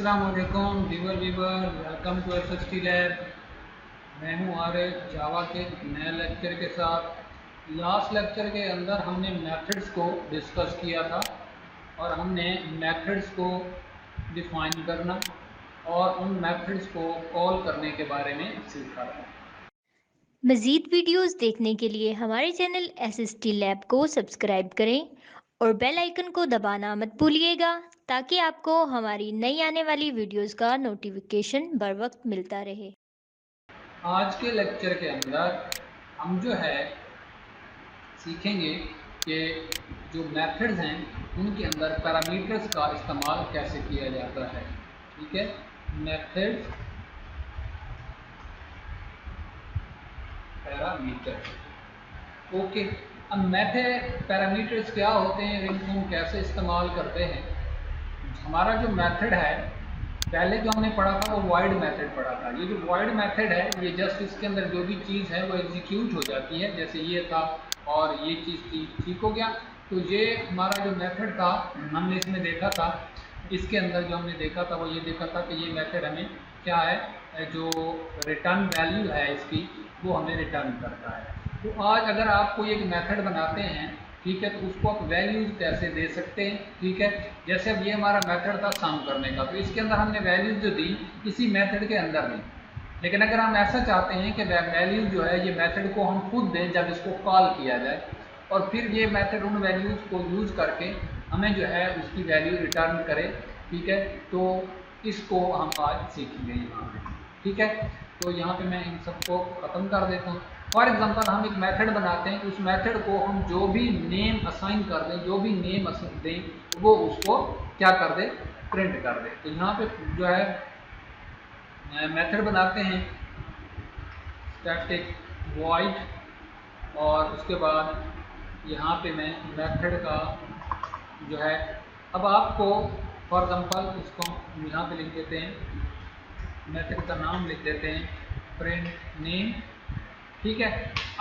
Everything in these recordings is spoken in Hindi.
अस्सलाम वालेकुम viewer welcome to SST lab. मैं हूं आरिफ जावा के नए लेक्चर के साथ। लास्ट लेक्चर के अंदर हमने मेथड्स को डिस्कस किया था और हमने मेथड्स को डिफाइन करना और उन मेथड्स को कॉल करने के बारे में सीखा था। मज़ीद वीडियोस देखने के लिए हमारे चैनल SST लैब को सब्सक्राइब करें और बेल आइकन को दबाना मत भूलिएगा ताकि आपको हमारी नई आने वाली वीडियोस का नोटिफिकेशन बर वक्त मिलता रहे। आज के लेक्चर के अंदर हम जो है सीखेंगे कि जो मेथड्स हैं उनके अंदर पैरामीटर्स का इस्तेमाल कैसे किया जाता है। ठीक है, मेथड्स पैरामीटर। ओके, अब मेथड पैरामीटर्स क्या होते हैं, इनको हम कैसे इस्तेमाल करते हैं। हमारा जो मेथड है पहले जो हमने पढ़ा था वो वॉइड मेथड पढ़ा था। ये जो वॉइड मेथड है ये जस्ट इसके अंदर जो भी चीज़ है वो एग्जीक्यूट हो जाती है, जैसे ये था और ये चीज़ थी, ठीक हो गया। तो ये हमारा जो मेथड था हमने इसमें देखा था, इसके अंदर जो हमने देखा था वो ये देखा था कि ये मेथड हमें क्या है, जो रिटर्न वैल्यू है इसकी वो हमें रिटर्न करता है। तो आज अगर आपको एक मेथड बनाते हैं, ठीक है, तो उसको आप वैल्यूज कैसे दे सकते हैं। ठीक है, जैसे अब ये हमारा मेथड था सम करने का, तो इसके अंदर हमने वैल्यूज जो दी इसी मेथड के अंदर दी। लेकिन अगर हम ऐसा चाहते हैं कि वैल्यूज जो है ये मेथड को हम खुद दें जब इसको कॉल किया जाए, और फिर ये मेथड उन वैल्यूज को यूज़ करके हमें जो है उसकी वैल्यू रिटर्न करे। ठीक है, तो इसको हम आज सीखेंगे यहाँ पे। ठीक है, तो यहाँ पे मैं इन सबको ख़त्म कर देता हूँ। फॉर एग्जांपल हम एक मेथड बनाते हैं, उस मेथड को हम जो भी नेम असाइन कर दें, जो भी नेम दें वो उसको क्या कर दे, प्रिंट कर दे। तो यहाँ पे जो है मेथड बनाते हैं स्टैटिक वॉइड, और उसके बाद यहाँ पे मैं मेथड का जो है, अब आपको फॉर एग्जांपल इसको यहाँ पे लिख देते हैं, मेथड का नाम लिख देते हैं प्रिंट नेम। ठीक है,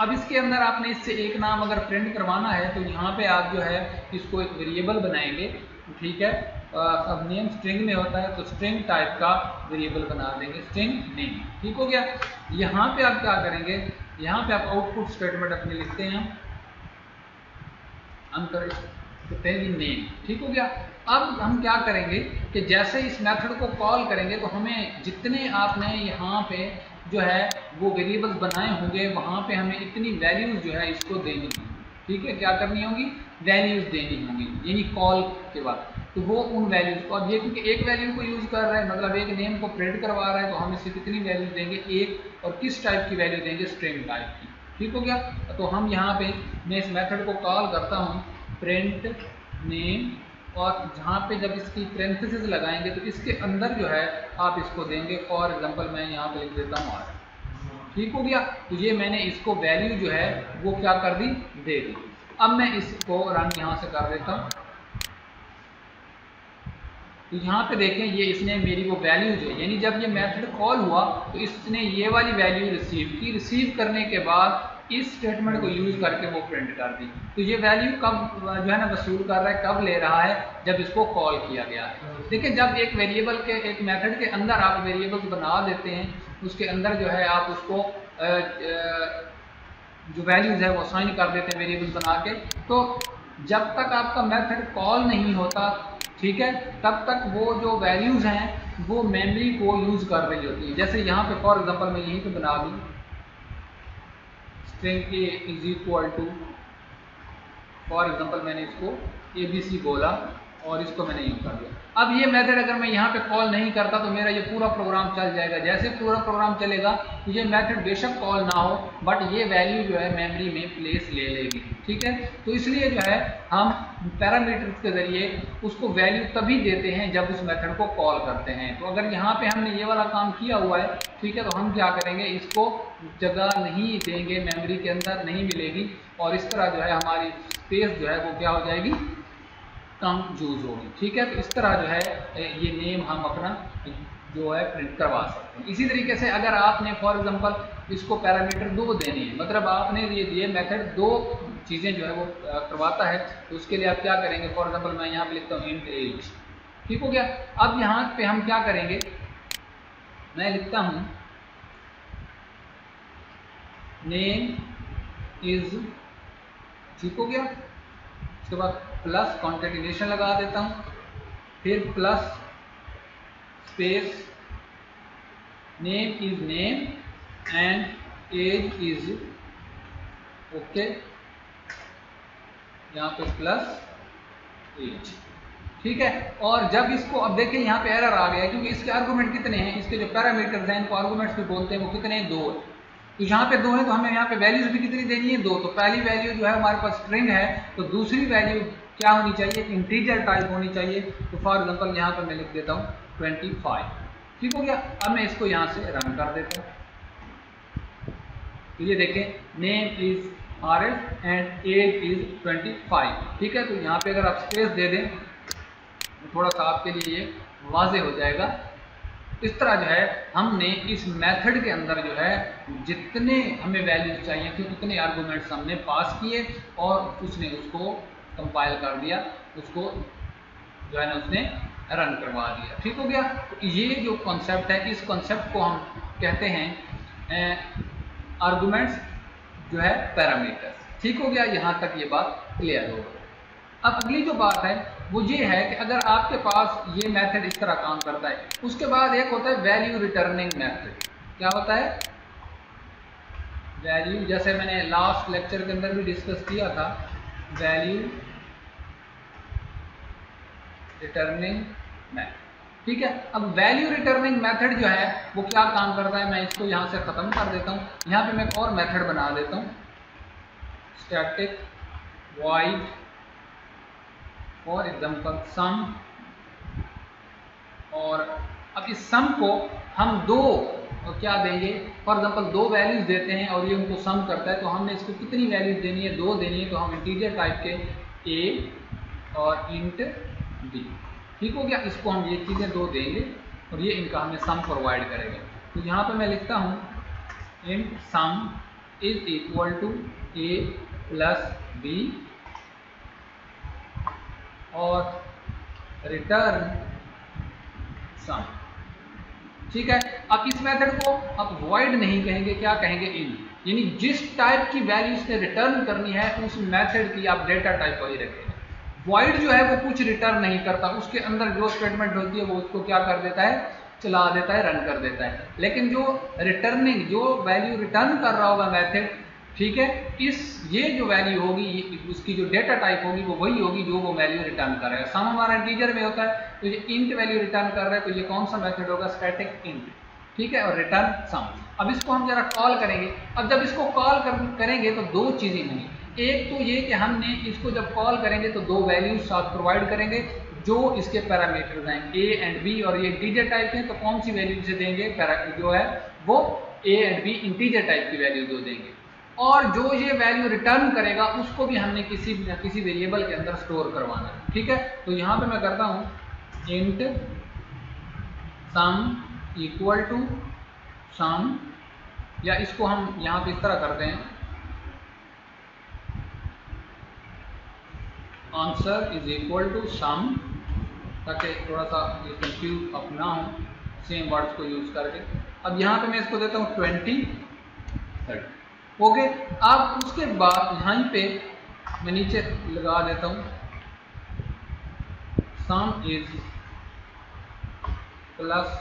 अब इसके अंदर आपने इससे एक नाम अगर प्रिंट करवाना है तो यहाँ पे आप जो है इसको एक वेरिएबल बनाएंगे। ठीक है, अब नेम स्ट्रिंग में होता है तो स्ट्रिंग टाइप का वेरिएबल बना देंगे स्ट्रिंग नेम। ठीक हो गया। यहाँ पे आप क्या करेंगे, यहाँ पे आप आउटपुट स्टेटमेंट अपने लिखते हैं, हम करते हैं नेम। ठीक हो गया। अब हम क्या करेंगे कि जैसे इस मेथड को कॉल करेंगे तो हमें जितने आपने यहाँ पे जो है वो वेरिएबल्स बनाए होंगे वहाँ पे हमें इतनी वैल्यूज जो है इसको देनी होगी। ठीक है, क्या करनी होगी, वैल्यूज देनी होंगी, यानी कॉल के बाद। तो वो उन वैल्यूज को, अब ये क्योंकि एक वैल्यू को यूज कर रहा है, मतलब एक नेम को प्रिंट करवा रहा है, तो हम इसे कितनी वैल्यू देंगे, एक, और किस टाइप की वैल्यू देंगे, स्ट्रिंग टाइप की। ठीक हो गया। तो हम यहाँ पे मैं इस मेथड को कॉल करता हूँ प्रिंट नेम, और जहाँ पे जब इसकी पेरेंथेसिस लगाएंगे तो इसके अंदर जो है आप इसको देंगे, फॉर एग्जांपल मैं यहाँ पे लिख देता हूँ 8। ठीक हो गया। तो ये मैंने इसको वैल्यू जो है वो क्या कर दी, दे दी। अब मैं इसको रन यहाँ से कर देता हूँ, तो यहाँ पे देखें ये इसने मेरी वो वैल्यू जो है, यानी जब ये मेथड कॉल हुआ तो इसने ये वाली वैल्यू रिसीव की, रिसीव करने के बाद इस स्टेटमेंट को यूज करके वो प्रिंट कर दी। तो ये वैल्यू कब जो है ना वसूल कर रहा है, कब ले रहा है, जब इसको कॉल किया गया है। देखिए, जब एक वेरिएबल के, एक मेथड के अंदर आप वेरिएबल्स बना देते हैं, उसके अंदर जो है आप उसको जो वैल्यूज है वो असाइन कर देते हैं वेरिएबल बना के, तो जब तक आपका मेथड कॉल नहीं होता, ठीक है, तब तक वो जो वैल्यूज हैं वो मेमोरी को यूज कर रही होती है। जैसे यहाँ पे फॉर एग्जांपल मैं यहीं पे बना दूँ string a is equal to, for example मैंने इसको ABC बोला और इसको मैंने यूज कर दिया। अब ये मेथड अगर मैं यहाँ पे कॉल नहीं करता तो मेरा ये पूरा प्रोग्राम चल जाएगा। जैसे पूरा प्रोग्राम चलेगा तो ये मेथड बेशक कॉल ना हो, बट ये वैल्यू जो है मेमोरी में प्लेस ले लेगी। ठीक है, तो इसलिए जो है हम पैरामीटर्स के जरिए उसको वैल्यू तभी देते हैं जब उस मेथड को कॉल करते हैं। तो अगर यहाँ पे हमने ये वाला काम किया हुआ है, ठीक है, तो हम क्या करेंगे, इसको जगह नहीं देंगे, मेमोरी के अंदर नहीं मिलेगी, और इस तरह जो है हमारी स्पेस जो है वो क्या हो जाएगी, कम यूज होगी। ठीक है, तो इस तरह जो है ये नेम हम अपना जो है प्रिंट करवा सकते हैं। इसी तरीके से अगर आपने फॉर एग्जांपल इसको पैरामीटर 2 देनी है, मतलब आपने ये मेथड 2 चीज़ें जो है वो करवाता है, तो उसके लिए आप क्या करेंगे, फॉर एग्जांपल मैं यहाँ पे लिखता हूँ इंट एज। ठीक हो गया। अब यहाँ पे हम क्या करेंगे, मैं लिखता हूँ नेम इज, ठीक हो गया। उसके बाद प्लस कॉन्केटिनेशन लगा देता हूँ, फिर plus space name is name and age is, okay, यहाँ पे प्लस एज, ठीक है। और जब इसको, अब देखिए यहाँ पे एरर आ गया क्योंकि इसके आर्गुमेंट कितने हैं, इसके जो पैरामीटर्स हैं इनको आर्गुमेंट्स भी बोलते हैं, वो कितने हैं, 2 है। तो यहाँ पे 2 है तो हमें यहाँ पे वैल्यूज भी कितनी देनी है, 2। तो पहली वैल्यू जो है हमारे पास स्ट्रिंग है, तो दूसरी वैल्यू क्या होनी चाहिए, इंटीजर टाइप होनी चाहिए। तो फॉर एग्जाम्पल यहाँ पर मैं लिख देता हूँ 25, ठीक हो गया। अब मैं इसको यहाँ से रन कर देता हूँ, तो ये देखें name is RS and age is 25, ठीक है। तो यहाँ पे अगर आप स्पेस दे दें तो थोड़ा सा आपके लिए ये वाज़ेह हो जाएगा। इस तरह जो है हमने इस मेथड के अंदर जो है जितने हमें वैल्यूज चाहिए थे उतने आर्गूमेंट्स हमने पास किए और उसने उसको कंपाइल कर दिया, उसको जो है ना उसने रन करवा दिया, ठीक हो गया। तो ये जो कॉन्सेप्ट है, इस कॉन्सेप्ट को हम कहते हैं आर्गूमेंट्स जो है पैरामीटर्स, ठीक हो गया। यहाँ तक ये बात क्लियर होगा। अब अगली जो बात है वो ये है कि अगर आपके पास ये मेथड इस तरह काम करता है, उसके बाद एक होता है वैल्यू रिटर्निंग मेथड। क्या होता है, वैल्यू, जैसे मैंने लास्ट लेक्चर के अंदर भी डिस्कस किया था, वैल्यू रिटर्निंग मेथड, ठीक है। अब वैल्यू रिटर्निंग मेथड जो है वो क्या काम करता है, मैं इसको यहाँ से ख़त्म कर देता हूँ। यहाँ पे मैं एक और मेथड बना देता हूँ, static void for example sum, और अब इस सम को हम दो क्या देंगे, फॉर एग्जाम्पल 2 वैल्यूज देते हैं और ये उनको सम करता है, तो हमने इसको कितनी वैल्यूज देनी है, 2 देनी है। तो हम इंटीजर टाइप के a और इंट b, ठीक हो गया। इसको हम ये चीज़ें 2 देंगे और ये इनका हमें सम प्रोवाइड करेगा। तो यहाँ पे मैं लिखता हूँ int sum is equal to a plus b और रिटर्न सम, ठीक है। अब इस मेथड को अब वॉइड नहीं कहेंगे, क्या कहेंगे, इन, यानी जिस टाइप की वैल्यू इसने रिटर्न करनी है उस मेथड की आप डेटा टाइप वही रखेंगे। वॉइड जो है वो कुछ रिटर्न नहीं करता, उसके अंदर जो स्टेटमेंट होती है वो उसको क्या कर देता है, चला देता है, रन कर देता है। लेकिन जो रिटर्निंग, जो वैल्यू रिटर्न कर रहा होगा मेथड, ठीक है, ये जो वैल्यू होगी, उसकी जो डेटा टाइप होगी वो वही होगी जो वो वैल्यू रिटर्न करेगा। सम हमारा इंटीजर में होता है, तो ये इंट वैल्यू रिटर्न कर रहा है, तो ये कौन सा मेथड होगा, स्टैटिक इंट, ठीक है, और रिटर्न सम। अब इसको हम जरा कॉल करेंगे। अब जब इसको कॉल करेंगे तो 2 चीज़ें होंगी। एक तो ये कि हमने इसको जब कॉल करेंगे तो 2 वैल्यूज साथ प्रोवाइड करेंगे जो इसके पैरामीटर्स हैं a एंड b, और ये इंटीजर टाइप हैं, तो कौन सी वैल्यू से देंगे, जो है वो a and b integer type की वैल्यू दो देंगे। और जो ये वैल्यू रिटर्न करेगा उसको भी हमने किसी वेरिएबल के अंदर स्टोर करवाना है, ठीक है। तो यहाँ पे मैं करता हूँ int sum equal to some, या इसको हम यहाँ पे इस तरह करते हैं, answer is equal to some, ताकि थोड़ा सा ये कंफ्यूज अप ना हो सेम वर्ड्स को यूज करके। अब यहाँ पे मैं इसको देता हूँ 20, 30, ओके। अब उसके बाद यहाँ पे मैं नीचे लगा देता हूँ sum is plus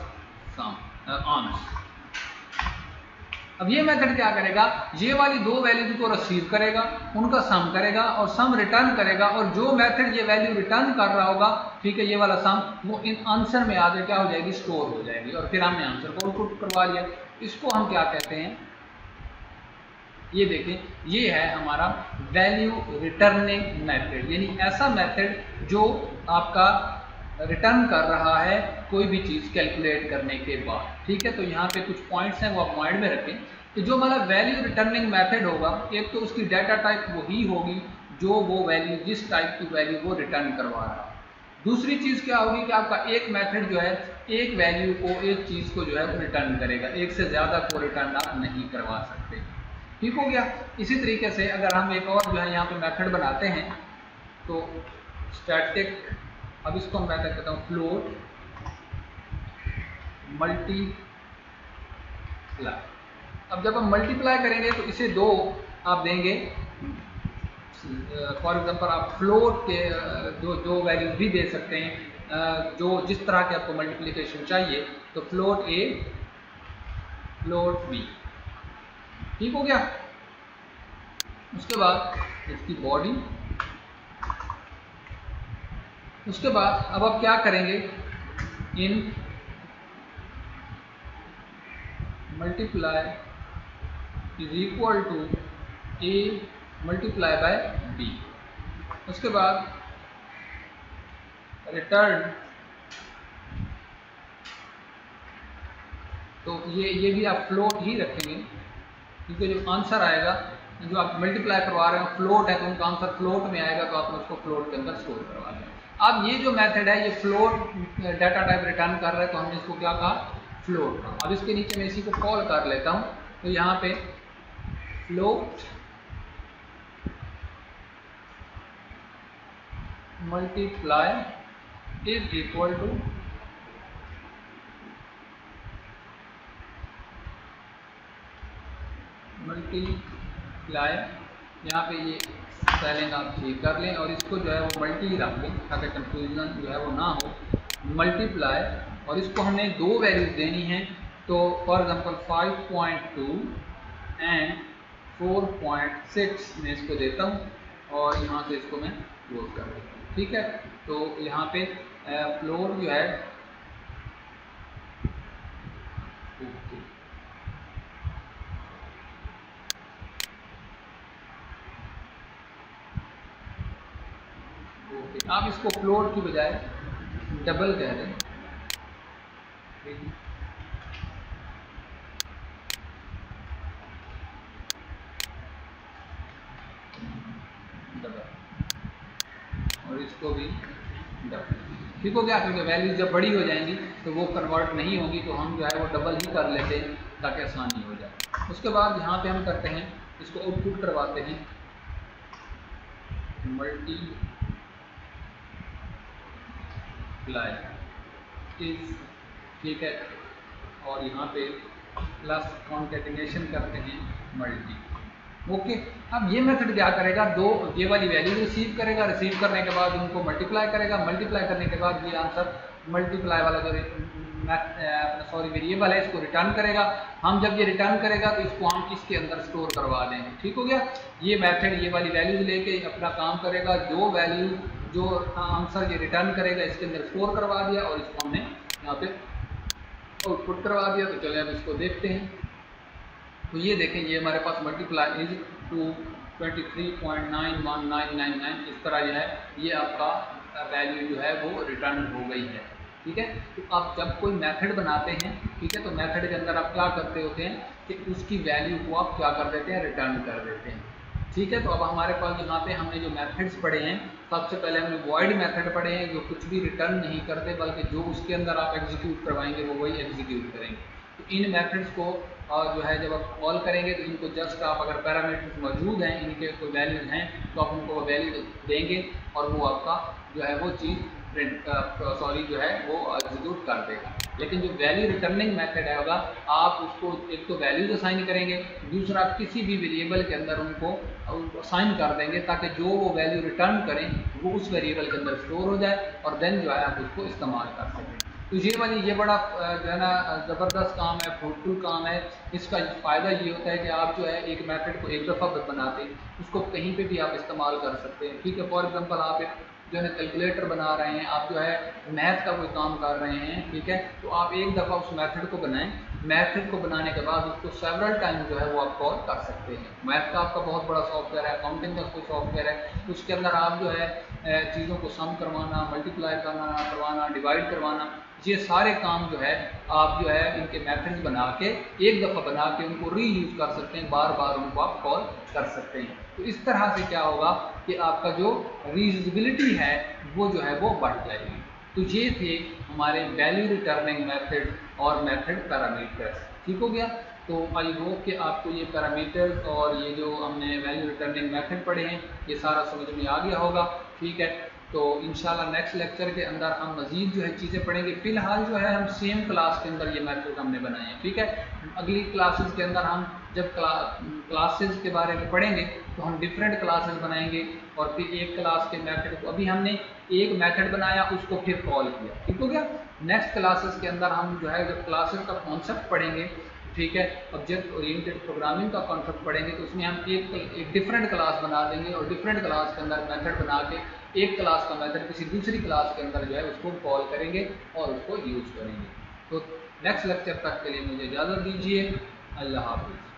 sum answer. अब ये मेथड क्या करेगा, ये वाली 2 वैल्यूज को रिसीव करेगा, उनका सम करेगा और सम रिटर्न करेगा, और जो मेथड ये वैल्यू रिटर्न कर रहा होगा, ठीक है, ये वाला सम, वो इन आंसर में आगे क्या हो जाएगी, स्टोर हो जाएगी, और फिर हमने आंसर को आउटपुट करवा लिया। इसको हम क्या कहते हैं, ये देखें, ये है हमारा वैल्यू रिटर्निंग मेथड, यानी ऐसा मेथड जो आपका रिटर्न कर रहा है कोई भी चीज़ कैलकुलेट करने के बाद, ठीक है। तो यहाँ पे कुछ पॉइंट्स हैं वो आप माइंड में रखें कि जो हमारा वैल्यू रिटर्निंग मेथड होगा, एक तो उसकी डाटा टाइप वही होगी जो वो वैल्यू, जिस टाइप की वैल्यू वो रिटर्न करवा रहा है। दूसरी चीज़ क्या होगी कि आपका एक मेथड जो है एक वैल्यू को, एक चीज़ को जो है वो रिटर्न करेगा, एक से ज़्यादा को रिटर्न आप नहीं करवा सकते, ठीक हो गया। इसी तरीके से अगर हम एक और जो है यहाँ पे मेथड बनाते हैं, तो स्टैटिक अब इसको मैं क्या कहता हूँ, फ्लोट मल्टीप्लाई। अब जब हम मल्टीप्लाई करेंगे तो इसे दो आप देंगे, फॉर एग्जांपल आप फ्लोट के जो जो वैल्यूज भी दे सकते हैं, जो जिस तरह के आपको मल्टीप्लिकेशन चाहिए, तो फ्लोट ए फ्लोट बी, ठीक हो गया। उसके बाद इसकी बॉडी, उसके बाद अब आप क्या करेंगे, इन multiply is equal to A multiply by B. उसके बाद रिटर्न, तो ये भी आप फ्लोट ही रखेंगे, क्योंकि जो आंसर आएगा, जो आप मल्टीप्लाई करवा रहे हैं फ्लोट है, तो उनका आंसर फ्लोट में आएगा, तो आपने उसको फ्लोट के अंदर स्टोर करवा दें। अब ये जो मेथड है ये फ्लोट डाटा टाइप रिटर्न कर रहा है, तो हमने इसको क्या कहा, फ्लोट कहा। अब इसके नीचे मैं इसी को कॉल कर लेता हूँ, तो यहाँ पे float multiply is equal to multiply, यहाँ पे ये स्पेलिंग आप ठीक कर लें और इसको जो है वो मल्टी रख लें ताकि कंफ्यूजन जो है वो ना हो। मल्टीप्लाई, और इसको हमने दो वैल्यूज देनी है, तो फॉर एग्जांपल 5.2 एंड 4.6 मैं इसको देता हूँ और यहाँ से इसको मैं क्लोज कर देता हूँ, ठीक है। तो यहाँ पे फ्लोर जो है आप इसको फ्लोट की बजाय डबल कह दें, डबल, और इसको भी डबल, ठीक हो गया। क्योंकि वैल्यूज जब बड़ी हो जाएंगी तो वो कन्वर्ट नहीं होगी, तो हम जो है वो डबल ही कर लेते हैं ताकि आसानी हो जाए। उसके बाद यहाँ पे हम करते हैं, इसको आउटपुट करवाते हैं मल्टीप्लाई इज, ठीक है, और यहाँ पे प्लस कॉन्केटिनेशन करते हैं मल्टी, ओके। अब ये मेथड क्या करेगा, दो ये वाली वैल्यू रिसीव करेगा, रिसीव करने के बाद उनको मल्टीप्लाई करेगा, मल्टीप्लाई करने के बाद ये आंसर मल्टीप्लाई वाला जो वेरिएबल है इसको रिटर्न करेगा। हम जब ये रिटर्न करेगा तो इसको हम इसके अंदर स्टोर करवा देंगे, ठीक हो गया। ये मेथड ये वाली वैल्यूज लेके अपना काम करेगा, जो वैल्यू जो आंसर ये रिटर्न करेगा इसके अंदर स्टोर करवा दिया और इसको हमने यहाँ पे आउटपुट करवा दिया। तो चलिए अब इसको देखते हैं। तो ये देखें, ये हमारे पास मल्टीप्लाई इज टू 23.91999 इस तरह जो है ये आपका वैल्यू जो है वो रिटर्न हो गई है, ठीक है। तो आप जब कोई मेथड बनाते हैं, ठीक है, तो मेथड के अंदर आप क्या करते होते हैं कि उसकी वैल्यू को आप क्या कर देते हैं, रिटर्न कर देते हैं, ठीक है। तो अब हमारे पास यहाँ पे हमने जो मेथड्स पढ़े हैं, सबसे पहले हमने वॉइड मेथड पढ़े हैं जो कुछ भी रिटर्न नहीं करते, बल्कि जो उसके अंदर आप एग्जीक्यूट करवाएंगे वो वही एग्जीक्यूट करेंगे। तो इन मेथड्स को जो है जब आप कॉल करेंगे तो इनको जस्ट आप अगर पैरामीटर्स मौजूद हैं, इनके कोई वैल्यूज हैं, तो आप उनको वैल्यू देंगे और वो आपका जो है वो चीज़ जो है वो एग्जीक्यूट कर देगा। लेकिन जो वैल्यू रिटर्निंग मेथड है होगा, आप उसको एक तो वैल्यूज असाइन करेंगे, दूसरा किसी भी वेरिएबल के अंदर उनको असाइन कर देंगे ताकि जो वो वैल्यू रिटर्न करें वो उस वेरिएबल के अंदर स्टोर हो जाए और देन जो है आप उसको इस्तेमाल कर सकें। तो ये बड़ा जो है ना ज़बरदस्त काम है, फ्रूटफुल काम है। इसका फ़ायदा ये होता है कि आप जो है एक मेथड को एक दफ़ा बनाते हैं, उसको कहीं पे भी आप इस्तेमाल कर सकते हैं, ठीक है। फॉर एग्जांपल आप एक जो है कैलकुलेटर बना रहे हैं, आप जो है मैथ का कोई काम कर रहे हैं, ठीक है, तो आप एक दफ़ा उस मेथड को बनाएं, मेथड को बनाने के बाद उसको सेवरल टाइम जो है वो आप कॉल कर सकते हैं। मैथ का आपका बहुत बड़ा सॉफ्टवेयर है, अकाउंटिंग का कोई सॉफ्टवेयर है, उसके अंदर आप जो है चीज़ों को सम करवाना, मल्टीप्लाई करवाना, डिवाइड करवाना, ये सारे काम जो है आप जो है इनके मेथड्स बना के एक दफ़ा बना के उनको रीयूज़ कर सकते हैं, बार बार उनको आप कॉल कर सकते हैं। तो इस तरह से क्या होगा कि आपका जो रीयूजेबिलिटी है वो जो है वो बढ़ जाएगी। तो ये थे हमारे वैल्यू रिटर्निंग मेथड और मेथड पैरामीटर्स, ठीक हो गया। तो आई होप कि आपको ये पैरामीटर्स और ये जो हमने वैल्यू रिटर्निंग मेथड पढ़े हैं ये सारा समझ में आ गया होगा, ठीक है। तो इंशाल्लाह नेक्स्ट लेक्चर के अंदर हम मज़ीद जो है चीज़ें पढ़ेंगे। फ़िलहाल जो है हम सेम क्लास के अंदर ये मेथड हमने बनाए हैं, ठीक है। अगली क्लासेस के अंदर हम जब क्लासेस के बारे में पढ़ेंगे तो हम डिफरेंट क्लासेस बनाएंगे और फिर एक क्लास के मेथड को, अभी हमने एक मेथड बनाया उसको फिर कॉल किया, ठीक हो गया। नेक्स्ट क्लासेस के अंदर हम जो है जब क्लासेस का कॉन्सेप्ट पढ़ेंगे, ठीक है, ऑब्जेक्ट ओरिएंटेड प्रोग्रामिंग का कॉन्सेप्ट पढ़ेंगे तो उसमें हम एक डिफरेंट क्लास बना देंगे और डिफरेंट क्लास के अंदर मेथड बना के एक क्लास का मेथड किसी दूसरी क्लास के अंदर जो है उसको कॉल करेंगे और उसको यूज़ करेंगे। तो नेक्स्ट लेक्चर तक के लिए मुझे इजाज़त दीजिए। अल्लाह हाफ़िज़।